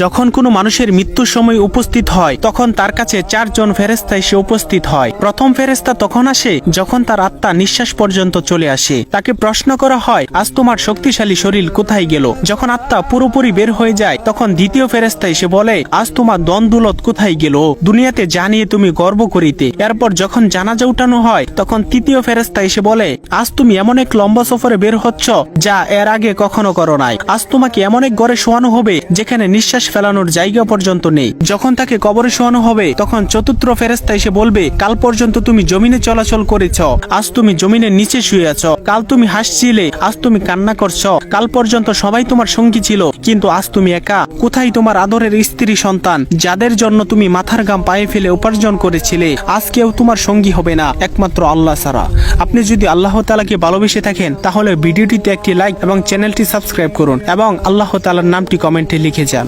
যখন কোনো মানুষের মৃত্যুর সময় উপস্থিত হয় তখন তার কাছে 4 জন ফেরেশতা এসে উপস্থিত হয়। প্রথম ফেরেশতা তখন আসে যখন তার আত্মা নিঃশ্বাস পর্যন্ত চলে আসে। তাকে প্রশ্ন করা হয়, আজ তোমার শক্তিশালী শরীর কোথায় গেল? যখন আত্মা পুরোপুরি বের হয়ে যায় তখন দ্বিতীয় ফেরেশতা এসে বলে, আজ তোমার দন-দৌলত কোথায় গেল? দুনিয়াতে যা নিয়ে তুমি গর্ব করিতে। এরপর যখন জানাজা উঠানো হয় তখন তৃতীয় ফেরেশতা এসে বলে, আজ তুমি এমন এক লম্বা সফরে বের হচ্ছ যা এর আগে কখনো করো নাই। আজ তোমাকে এমন এক ঘরে শোয়ানো হবে যেখানে নিঃশ্বাস ফেলানোর জায়গা পর্যন্ত নেই। যখন তাকে কবরে শোয়ানো হবে তখন চতুর্থ ফেরেশতা এসে বলবে, কাল পর্যন্ত তুমি জমিনে চলাচল করেছ, আজ তুমি জমিনের নিচে শুয়ে আছো। কাল তুমি হাসছিলে, আজ তুমি কান্না করছো। কাল পর্যন্ত সবাই তোমার সঙ্গী ছিল, কিন্তু আজ তুমি একা। কোথায় তোমার আদরের স্ত্রী সন্তান যাদের জন্য তুমি মাথার ঘাম পায়ে ফেলে উপার্জন করেছিলে? আজ কেউ তোমার সঙ্গী হবে না একমাত্র আল্লাহ ছাড়া। আপনি যদি আল্লাহ তাআলাকে ভালোবেসে থাকেন তাহলে ভিডিওটিতে একটি লাইক এবং চ্যানেলটি সাবস্ক্রাইব করুন এবং আল্লাহ তাআলার নামটি কমেন্টে লিখে যান।